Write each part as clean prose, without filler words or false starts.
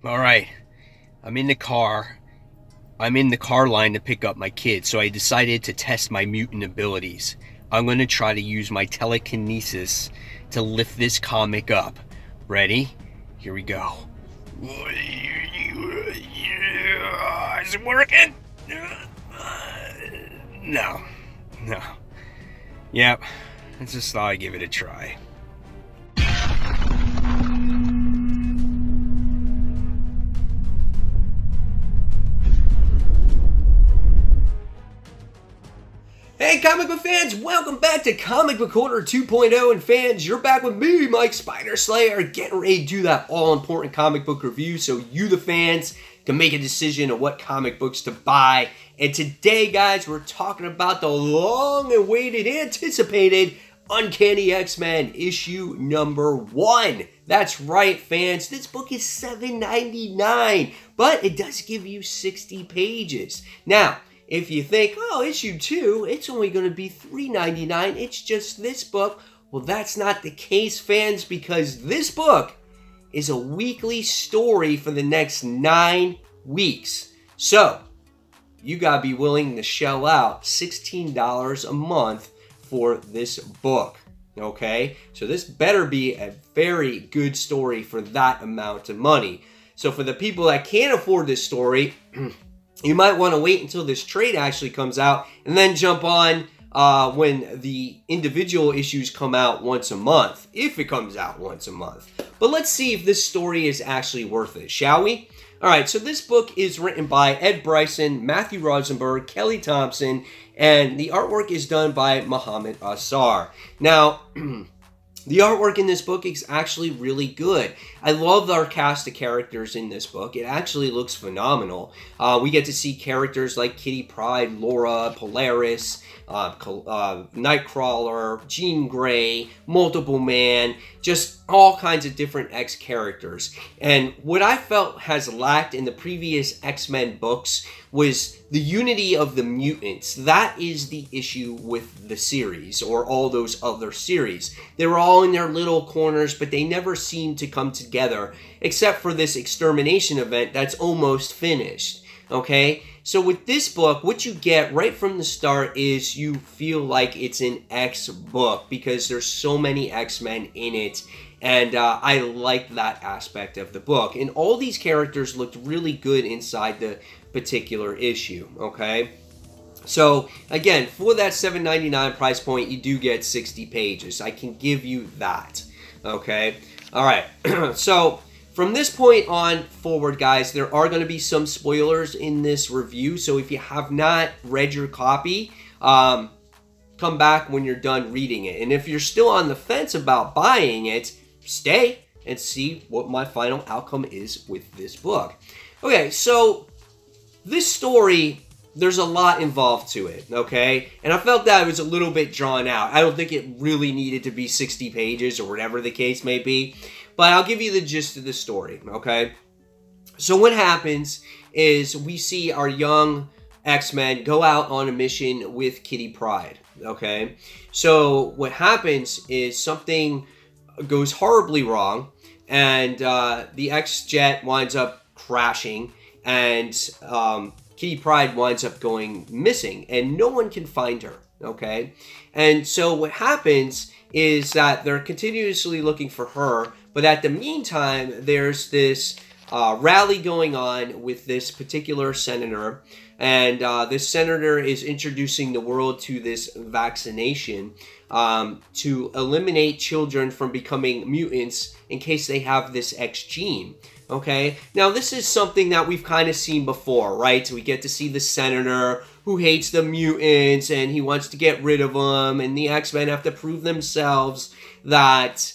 All right, I'm in the car. I'm in the car line to pick up my kid, so I decided to test my mutant abilities. I'm going to try to use my telekinesis to lift this comic up. Ready? Here we go. Is it working? No. No. Yep. I just thought I'd give it a try. Hey comic book fans, welcome back to Comic Book Corner 2.0, and fans, you're back with me, Mike Spider Slayer, getting ready to do that all-important comic book review so you, the fans, can make a decision on what comic books to buy. And today, guys, we're talking about the long-awaited, anticipated Uncanny X-Men issue number 1. That's right, fans, this book is $7.99, but it does give you 60 pages. Now, if you think, oh, issue 2, it's only going to be $3.99, it's just this book. Well, that's not the case, fans, because this book is a weekly story for the next 9 weeks. So, you got to be willing to shell out $16 a month for this book, okay? So this better be a very good story for that amount of money. So for the people that can't afford this story, you might want to wait until this trade actually comes out and then jump on when the individual issues come out once a month, if it comes out once a month. But let's see if this story is actually worth it, shall we? Alright, so this book is written by Ed Bryson, Matthew Rosenberg, Kelly Thompson, and the artwork is done by Muhammad Asar. Now, the artwork in this book is actually really good. I love our cast of characters in this book. It actually looks phenomenal. We get to see characters like Kitty Pryde, Laura, Polaris, Nightcrawler, Jean Grey, Multiple Man, just all kinds of different X characters. And what I felt has lacked in the previous X-Men books was the unity of the mutants. That is the issue with the series, or all those other series. They were all in their little corners, but they never seemed to come together, except for this extermination event that's almost finished. Okay? So with this book, what you get right from the start is you feel like it's an X book because there's so many X-Men in it. And I like that aspect of the book. And all these characters looked really good inside the particular issue, okay? So, again, for that $7.99 price point, you do get 60 pages. I can give you that, okay? All right, so from this point on forward, guys, there are going to be some spoilers in this review. So if you have not read your copy, come back when you're done reading it. And if you're still on the fence about buying it, stay and see what my final outcome is with this book. Okay, so this story, there's a lot involved to it, okay? And I felt that it was a little bit drawn out. I don't think it really needed to be 60 pages or whatever the case may be. But I'll give you the gist of the story, okay? So what happens is we see our young X-Men go out on a mission with Kitty Pryde, okay? So what happens is something goes horribly wrong, and the X-Jet winds up crashing, and Kitty Pryde winds up going missing, and no one can find her, okay? And so what happens is that they're continuously looking for her, but at the meantime, there's this rally going on with this particular senator, and this senator is introducing the world to this vaccination to eliminate children from becoming mutants in case they have this X gene. Okay, now this is something that we've kind of seen before, right? So we get to see the senator who hates the mutants and he wants to get rid of them, and the X-Men have to prove themselves that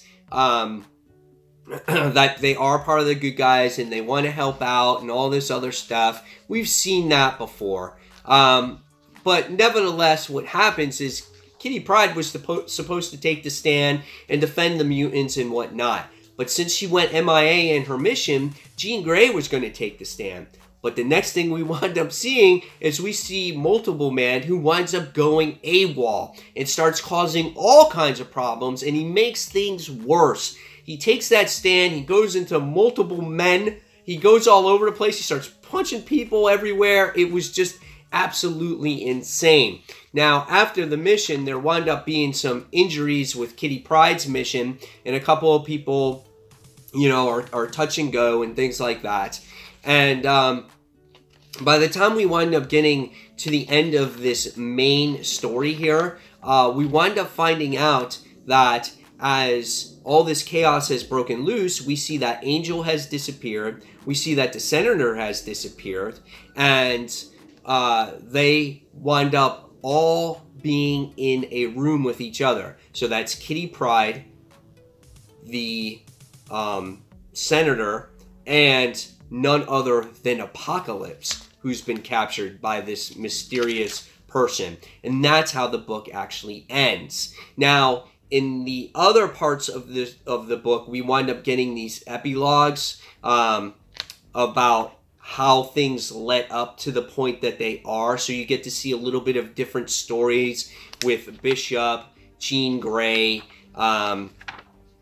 that they are part of the good guys and they want to help out and all this other stuff. We've seen that before. But nevertheless, what happens is Kitty Pryde was supposed to take the stand and defend the mutants and whatnot. But since she went MIA in her mission, Jean Grey was going to take the stand. But the next thing we wind up seeing is we see Multiple Man, who winds up going AWOL and starts causing all kinds of problems, and he makes things worse. He takes that stand, he goes into Multiple Men He goes all over the place. He starts punching people everywhere. It was just absolutely insane. Now, after the mission, there wound up being some injuries with Kitty Pryde's mission, and a couple of people, you know, are touch and go and things like that. And by the time we wind up getting to the end of this main story here, we wind up finding out that as all this chaos has broken loose, we see that Angel has disappeared. We see that the Senator has disappeared. And they wind up all being in a room with each other. So that's Kitty Pryde, the Senator, and none other than Apocalypse, who's been captured by this mysterious person. And that's how the book actually ends. Now, in the other parts of the book, we wind up getting these epilogues about how things led up to the point that they are. So you get to see a little bit of different stories with Bishop, Jean Grey, and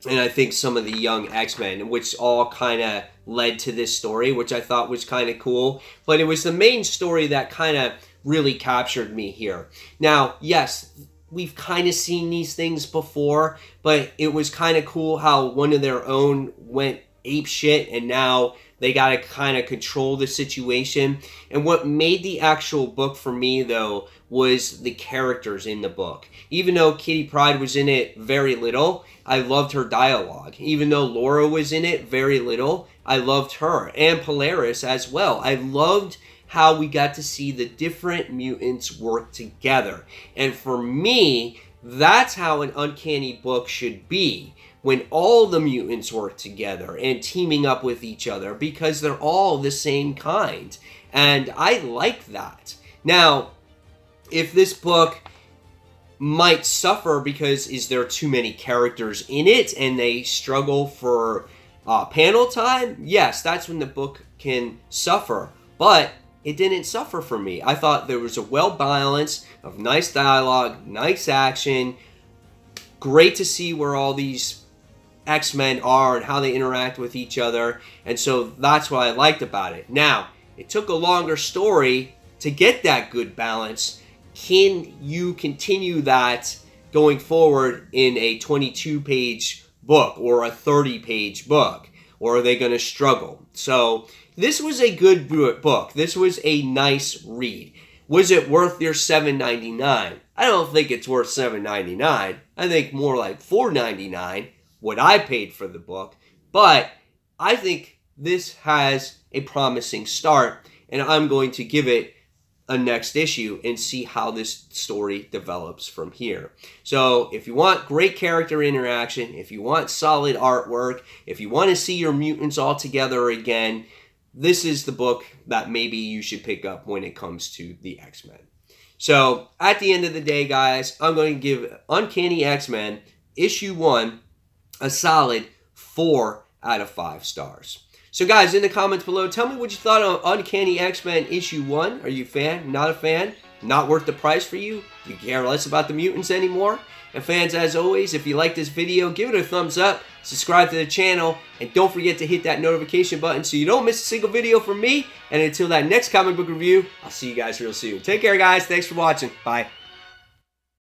I think some of the young X-Men, which all kind of led to this story, which I thought was kind of cool. But it was the main story that kind of really captured me here. Now, yes, we've kind of seen these things before, but it was kind of cool how one of their own went ape shit, and now they got to kind of control the situation. And what made the actual book for me, though, was the characters in the book. Even though Kitty Pryde was in it very little, I loved her dialogue. Even though Laura was in it very little, I loved her. And Polaris as well. I loved how we got to see the different mutants work together. And for me, that's how an Uncanny book should be. When all the mutants work together and teaming up with each other, because they're all the same kind. And I like that. Now, if this book might suffer because is there too many characters in it and they struggle for panel time, yes, that's when the book can suffer. But it didn't suffer for me. I thought there was a well balance of nice dialogue, nice action, great to see where all these X-Men are and how they interact with each other. And so that's what I liked about it. Now, it took a longer story to get that good balance. Can you continue that going forward in a 22-page book or a 30-page book? Or are they going to struggle? So this was a good book. This was a nice read. Was it worth your $7.99? I don't think it's worth $7.99. I think more like $4.99. What I paid for the book, but I think this has a promising start, and I'm going to give it a next issue and see how this story develops from here. So if you want great character interaction, if you want solid artwork, if you want to see your mutants all together again, this is the book that maybe you should pick up when it comes to the X-Men. So at the end of the day, guys, I'm going to give Uncanny X-Men issue 1 a solid 4 out of 5 stars. So guys, in the comments below, tell me what you thought of Uncanny X-Men issue 1. Are you a fan? Not a fan? Not worth the price for you? Do you care less about the mutants anymore? And fans, as always, if you like this video, give it a thumbs up, subscribe to the channel, and don't forget to hit that notification button so you don't miss a single video from me. And until that next comic book review, I'll see you guys real soon. Take care, guys. Thanks for watching. Bye.